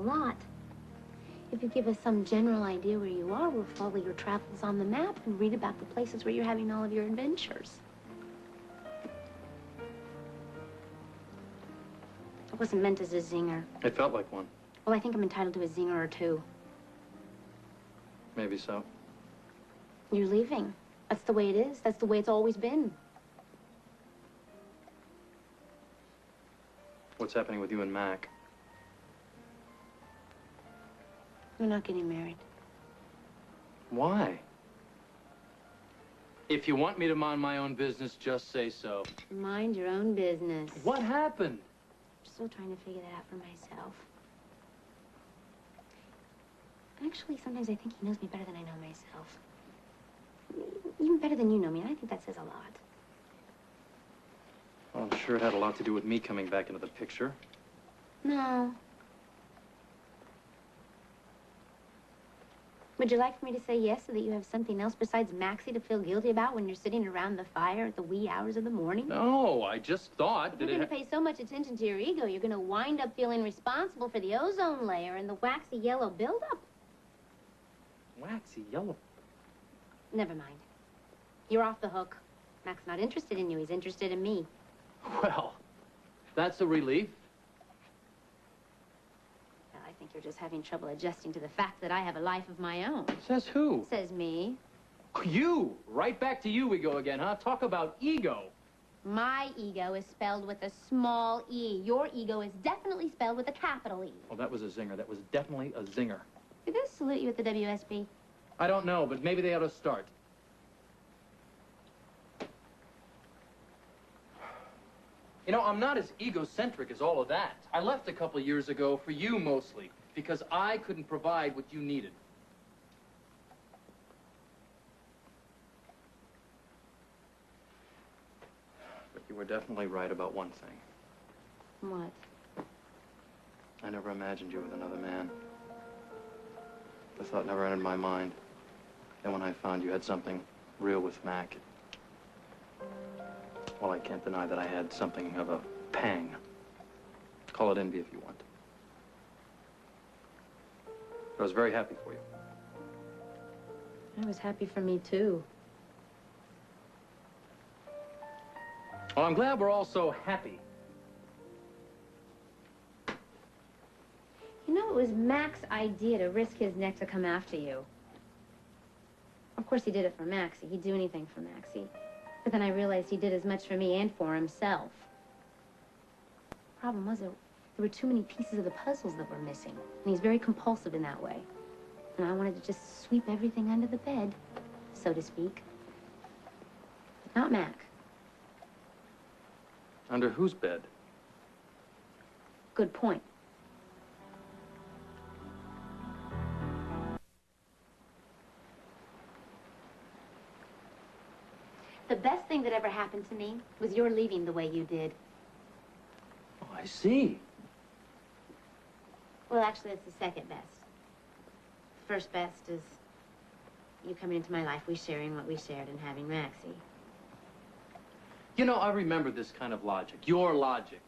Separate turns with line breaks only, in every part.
lot. If you give us some general idea where you are, we'll follow your travels on the map and read about the places where you're having all of your adventures. It wasn't meant as a zinger.
It felt like one.
Well, I think I'm entitled to a zinger or two.
Maybe so.
You're leaving. That's the way it is. That's the way it's always been.
What's happening with you and Mac?
We're not getting married.
Why? If you want me to mind my own business, just say so.
Mind your own business.
What happened?
I'm still trying to figure that out for myself. Actually, sometimes I think he knows me better than I know myself. Even better than you know me, and I think that says a lot.
Well, I'm sure it had a lot to do with me coming back into the picture.
No. Would you like for me to say yes so that you have something else besides Maxie to feel guilty about when you're sitting around the fire at the wee hours of the morning?
No, I just thought
If
that
you're going to pay so much attention to your ego, you're going to wind up feeling responsible for the ozone layer and the waxy yellow buildup.
Waxy yellow.
Never mind. You're off the hook. Mac's not interested in you. He's interested in me.
Well, that's a relief.
Well, I think you're just having trouble adjusting to the fact that I have a life of my own.
Says who?
Says me.
You! Right back to you we go again, huh? Talk about ego.
My ego is spelled with a small e. Your ego is definitely spelled with a capital E.
Well, that was a zinger. That was definitely a zinger.
Did they salute you at the WSB?
I don't know, but maybe they ought to start. You know, I'm not as egocentric as all of that. I left a couple years ago for you mostly, because I couldn't provide what you needed. But you were definitely right about one thing.
What?
I never imagined you with another man. The thought never entered my mind. Then when I found you had something real with Mac, well, I can't deny that I had something of a pang. Call it envy if you want. I was very happy for you.
I was happy for me, too.
Well, I'm glad we're all so happy.
You know, it was Mac's idea to risk his neck to come after you. Of course, he did it for Maxie. He'd do anything for Maxie. But then I realized he did as much for me and for himself. The problem was there were too many pieces of the puzzles that were missing. And he's very compulsive in that way. And I wanted to just sweep everything under the bed, so to speak. But not Mac.
Under whose bed?
Good point. The best thing that ever happened to me was your leaving the way you did.
Oh, I see.
Well, actually, it's the second best. First best is you coming into my life, we sharing what we shared and having Maxie.
You know, I remember this kind of logic. Your logic.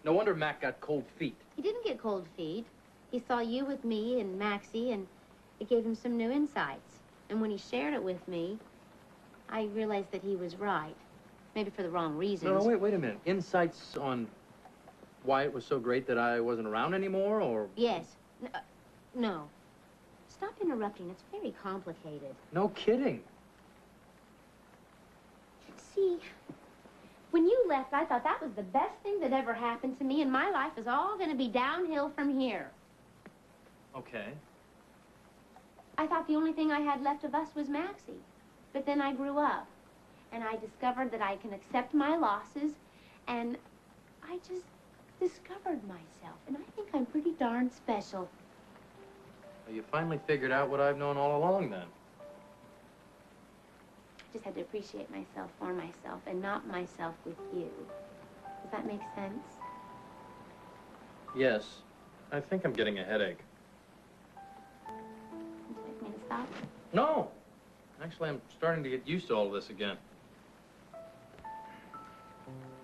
No wonder Mac got cold feet.
He didn't get cold feet. He saw you with me and Maxie, and it gave him some new insights. And when he shared it with me, I realized that he was right. Maybe for the wrong reasons.
No, wait a minute. Insights on why it was so great that I wasn't around anymore, or?
Yes. No. Stop interrupting. It's very complicated.
No kidding.
See, when you left, I thought that was the best thing that ever happened to me, and my life is all going to be downhill from here.
Okay.
I thought the only thing I had left of us was Maxie. But then I grew up, and I discovered that I can accept my losses, and I just discovered myself, and I think I'm pretty darn special.
Well, you finally figured out what I've known all along, then.
I just had to appreciate myself for myself, and not myself with you. Does that make sense?
Yes. I think I'm getting a headache.
Would you like me to stop?
No. Actually, I'm starting to get used to all of this again.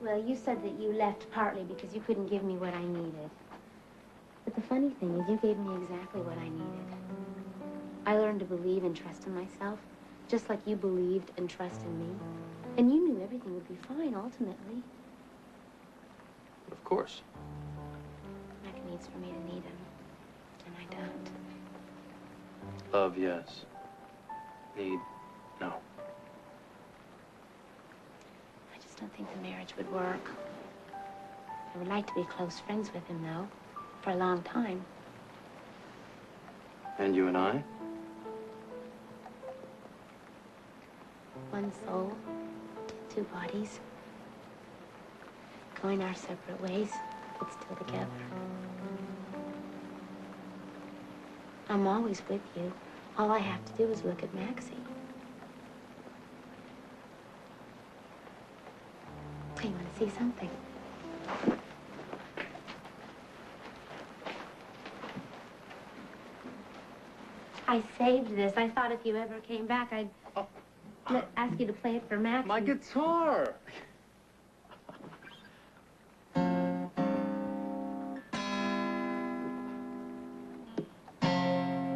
Well, you said that you left partly because you couldn't give me what I needed. But the funny thing is you gave me exactly what I needed. I learned to believe and trust in myself, just like you believed and trusted in me. And you knew everything would be fine, ultimately.
Of course.
Mac needs for me to need him, and I don't.
Love, yes. Need, no.
I just don't think the marriage would work. I would like to be close friends with him, though, for a long time.
And you and I?
One soul, two bodies. Going our separate ways, but still together. I'm always with you. All I have to do is look at Maxie. Hey, you want to see something? I saved this. I thought if you ever came back, I'd ask you to play it for Maxie.
My guitar!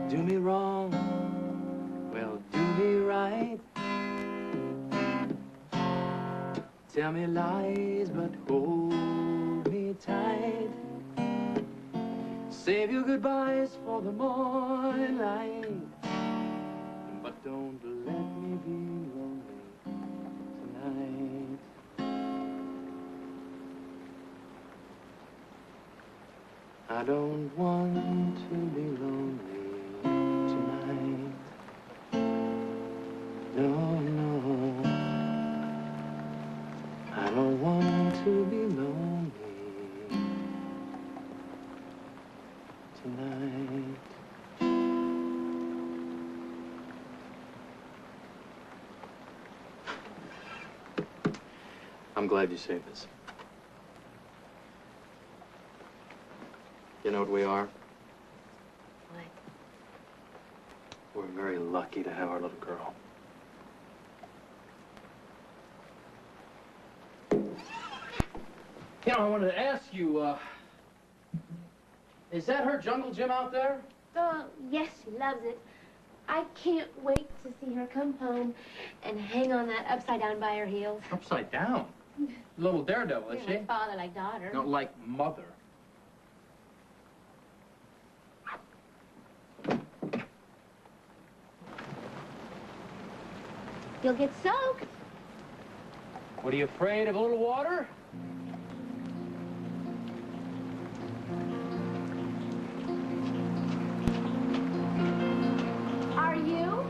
Do me wrong, well, do me right. Tell me lies, but hold me tight. Save your goodbyes for the morning light. But don't let me be lonely tonight. I don't want to be lonely tonight. No, no. I don't want to be lonely tonight. I'm glad you saved this. You know what we are?
What?
We're very lucky to have our little girl.
You know, I wanted to ask you, is that her jungle gym out there?
Oh, yes, she loves it. I can't wait to see her come home and hang on that upside down by her heels.
Upside down? Little daredevil, is she?
Like father, like daughter.
No, like mother.
You'll get soaked.
What, are you afraid of a little water?
Are you?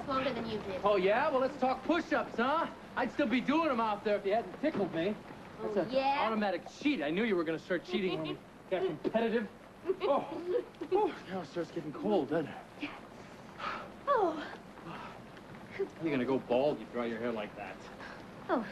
Longer than you did.
Oh, yeah? Well, let's talk push-ups, huh? I'd still be doing them out there if you hadn't tickled me.
Oh,
That's an
yeah?
automatic cheat. I knew you were going to start cheating when we got competitive. Oh, now it starts getting cold, doesn't it?
Oh.
How are you going to go bald if you dry your hair like that?
Oh.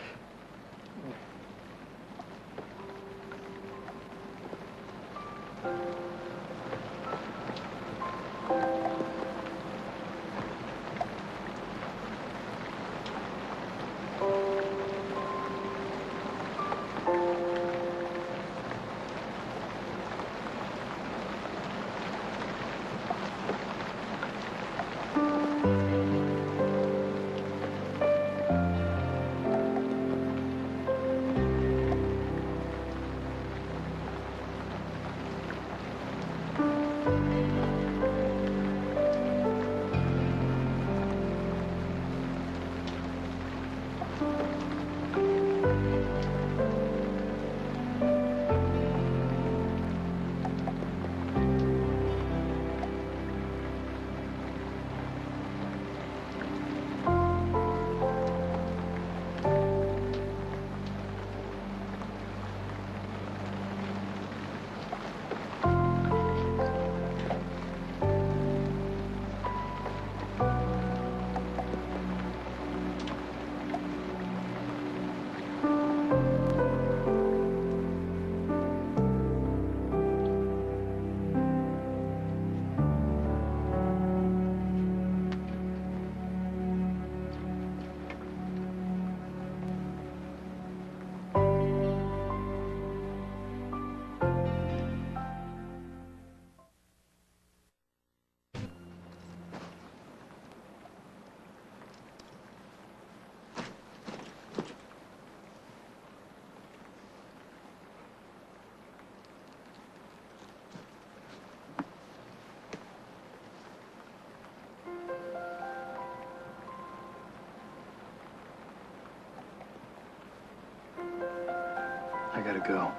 gotta go.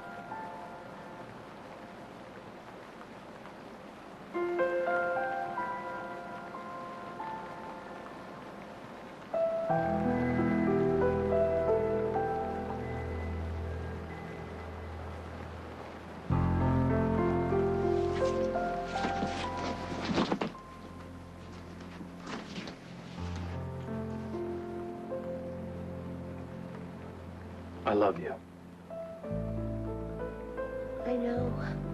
I love you.
I know.